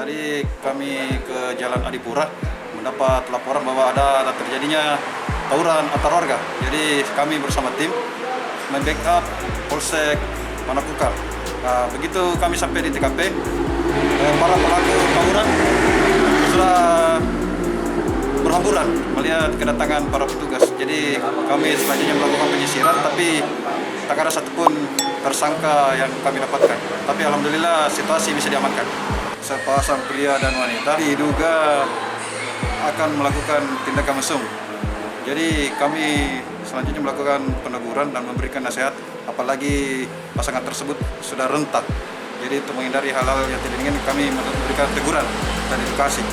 Tadi kami ke Jalan Adipura mendapat laporan bahwa ada terjadinya tawuran antar warga. Jadi kami bersama tim membackup Polsek Manakukar. Nah, begitu kami sampai di TKP, para pelaku tawuran sudah berhamburan melihat kedatangan para petugas. Jadi kami selanjutnya melakukan penyisiran, tapi tak ada satupun tersangka yang kami dapatkan. Tapi alhamdulillah situasi bisa diamankan. Sepasang pria dan wanita diduga akan melakukan tindakan mesum. Jadi kami selanjutnya melakukan peneguran dan memberikan nasihat, apalagi pasangan tersebut sudah rentak. Jadi untuk menghindari hal-hal yang tidak ingin, kami memberikan teguran dan edukasi.